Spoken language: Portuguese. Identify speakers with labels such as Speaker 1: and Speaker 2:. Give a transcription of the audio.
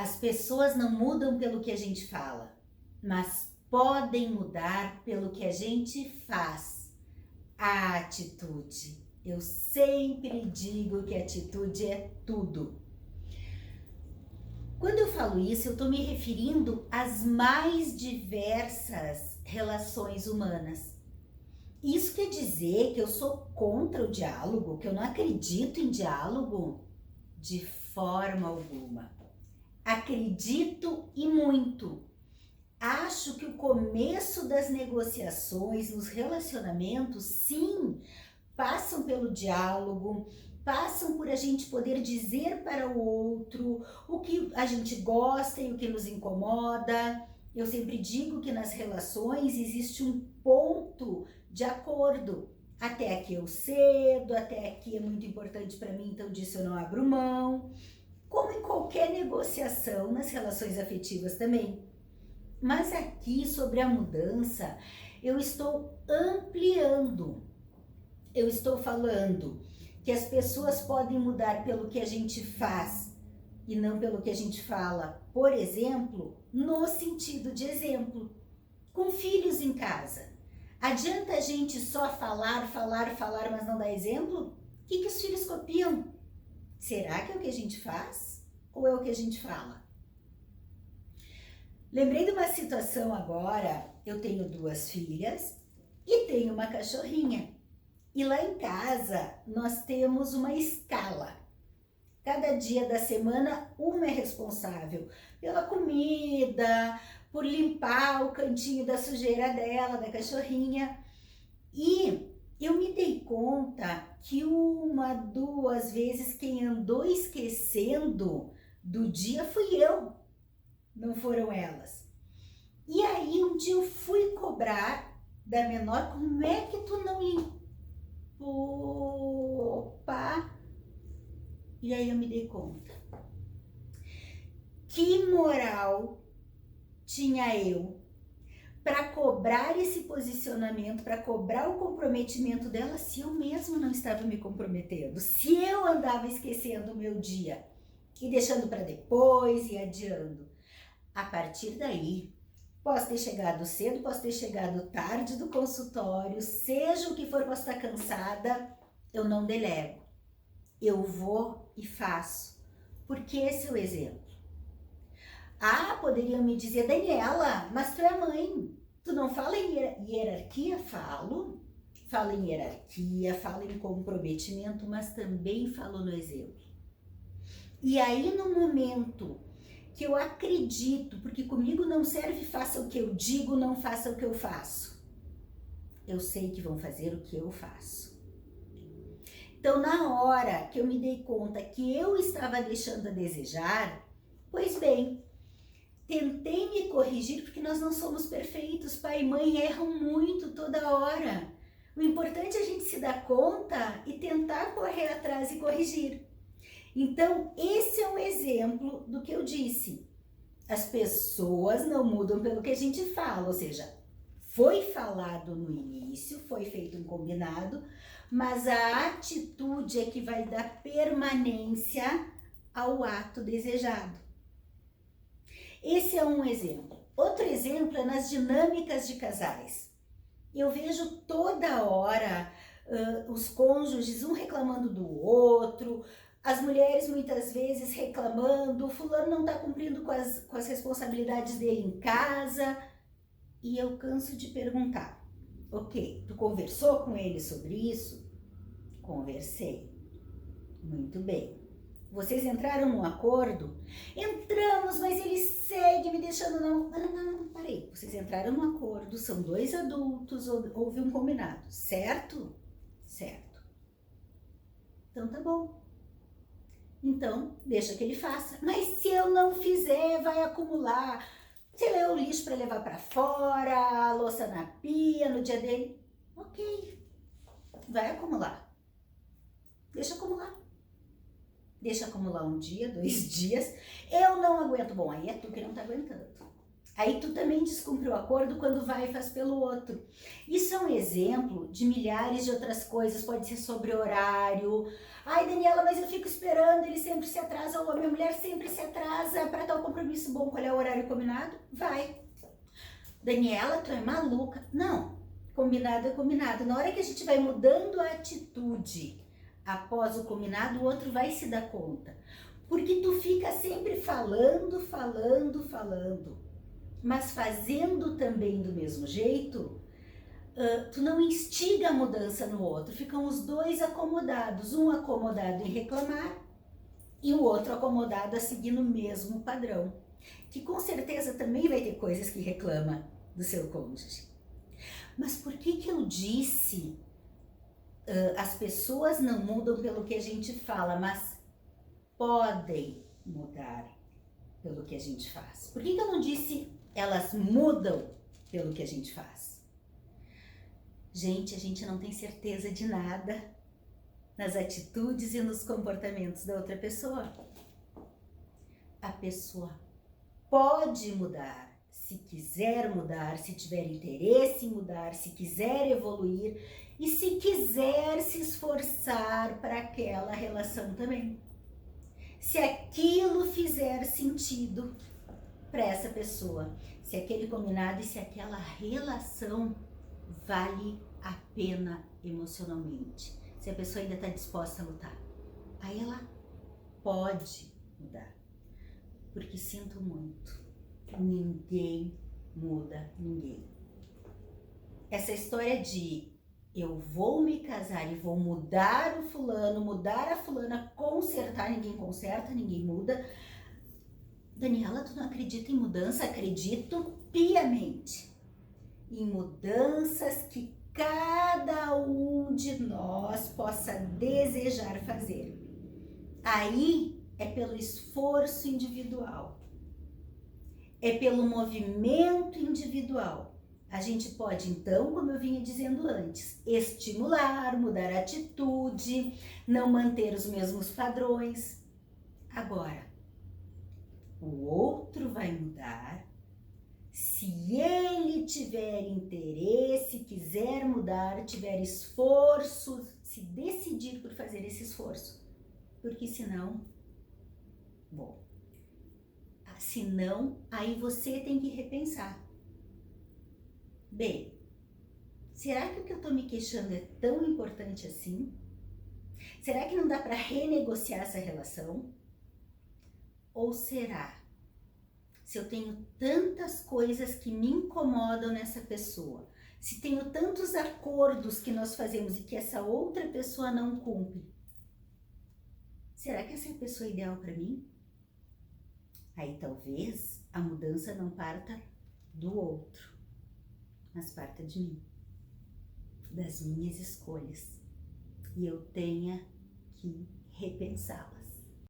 Speaker 1: As pessoas não mudam pelo que a gente fala, mas podem mudar pelo que a gente faz. A atitude. Eu sempre digo que atitude é tudo. Quando eu falo isso, eu estou me referindo às mais diversas relações humanas. Isso quer dizer que eu sou contra o diálogo, que eu não acredito em diálogo? De forma alguma. Acredito e muito. Acho que o começo das negociações, nos relacionamentos, sim, passam pelo diálogo, passam por a gente poder dizer para o outro o que a gente gosta e o que nos incomoda. Eu sempre digo que nas relações existe um ponto de acordo. Até aqui eu cedo, até aqui é muito importante para mim, então disso eu não abro mão. Como em qualquer negociação nas relações afetivas também. Mas aqui sobre a mudança, eu estou ampliando. Eu estou falando que as pessoas podem mudar pelo que a gente faz e não pelo que a gente fala. Por exemplo, no sentido de exemplo, com filhos em casa. Adianta a gente só falar, mas não dar exemplo? O que os filhos copiam? Será que é o que a gente faz ou é o que a gente fala? Lembrei de uma situação agora, eu tenho 2 filhas e tenho uma cachorrinha. E lá em casa nós temos uma escala. Cada dia da semana uma é responsável pela comida, por limpar o cantinho da sujeira dela, da cachorrinha. E eu me dei conta que 1, 2 vezes quem andou esquecendo do dia fui eu, não foram elas. E aí um dia eu fui cobrar da menor, como é que tu não limpou? Opa! E aí eu me dei conta. Que moral tinha eu para cobrar esse posicionamento, para cobrar o comprometimento dela, se eu mesma não estava me comprometendo, se eu andava esquecendo o meu dia e deixando para depois e adiando. A partir daí, posso ter chegado cedo, posso ter chegado tarde do consultório, seja o que for, posso estar cansada, eu não delego. Eu vou e faço, porque esse é o exemplo. Ah, poderiam me dizer, Daniela, mas tu é mãe, tu não fala em hierarquia? Falo em hierarquia, falo em comprometimento, mas também falo no exemplo. E aí no momento que eu acredito, porque comigo não serve faça o que eu digo, não faça o que eu faço. Eu sei que vão fazer o que eu faço. Então, na hora que eu me dei conta que eu estava deixando a desejar, pois bem, tentei me corrigir, porque nós não somos perfeitos, pai e mãe erram muito toda hora. O importante é a gente se dar conta e tentar correr atrás e corrigir. Então, esse é um exemplo do que eu disse. As pessoas não mudam pelo que a gente fala, ou seja, foi falado no início, foi feito um combinado, mas a atitude é que vai dar permanência ao ato desejado. Esse é um exemplo. Outro exemplo é nas dinâmicas de casais. Eu vejo toda hora os cônjuges um reclamando do outro, as mulheres muitas vezes reclamando, fulano não está cumprindo com as responsabilidades dele em casa. E eu canso de perguntar, ok, tu conversou com ele sobre isso? Conversei. Muito bem. Vocês entraram num acordo? Entramos, mas ele segue me deixando não, parei. Vocês entraram num acordo, são 2 adultos, houve um combinado, certo? Certo. Então tá bom. Então, deixa que ele faça. Mas se eu não fizer, vai acumular. Você lê o lixo para levar para fora, a louça na pia no dia dele. Ok, vai acumular. Deixa acumular. Deixa acumular 1 dia, 2 dias. Eu não aguento. Bom, aí é tu que não tá aguentando. Aí tu também descumpre o acordo quando vai e faz pelo outro. Isso é um exemplo de milhares de outras coisas, pode ser sobre horário. Ai, Daniela, mas eu fico esperando, ele sempre se atrasa, ou a minha mulher sempre se atrasa para tal compromisso bom. Qual é o horário combinado? Vai. Daniela, tu é maluca. Não, combinado é combinado. Na hora que a gente vai mudando a atitude após o combinado, o outro vai se dar conta. Porque tu fica sempre falando, mas fazendo também do mesmo jeito, tu não instiga a mudança no outro, ficam os dois acomodados, um acomodado em reclamar e o outro acomodado a seguir no mesmo padrão, que com certeza também vai ter coisas que reclama do seu cônjuge. Mas por que eu disse as pessoas não mudam pelo que a gente fala, mas podem mudar pelo que a gente faz? Por que eu não disse elas mudam pelo que a gente faz? Gente, a gente não tem certeza de nada nas atitudes e nos comportamentos da outra pessoa. A pessoa pode mudar, se quiser mudar, se tiver interesse em mudar, se quiser evoluir e se quiser se esforçar para aquela relação também. Se aquilo fizer sentido para essa pessoa, se aquele combinado e se aquela relação vale a pena emocionalmente, se a pessoa ainda está disposta a lutar, aí ela pode mudar. Porque sinto muito, ninguém muda ninguém. Essa história de eu vou me casar e vou mudar o fulano, mudar a fulana, consertar, ninguém conserta, ninguém muda. Daniela, tu não acredita em mudança? Acredito piamente em mudanças que cada um de nós possa desejar fazer. Aí é pelo esforço individual, é pelo movimento individual. A gente pode, então, como eu vinha dizendo antes, estimular, mudar a atitude, não manter os mesmos padrões. Agora, o outro vai mudar se ele tiver interesse, quiser mudar, tiver esforço, se decidir por fazer esse esforço. Porque senão, aí você tem que repensar. Bem, será que o que eu tô me queixando é tão importante assim? Será que não dá para renegociar essa relação? Ou será, se eu tenho tantas coisas que me incomodam nessa pessoa, se tenho tantos acordos que nós fazemos e que essa outra pessoa não cumpre, será que essa é a pessoa ideal para mim? Aí talvez a mudança não parta do outro, mas parta de mim, das minhas escolhas, e eu tenha que repensá-las.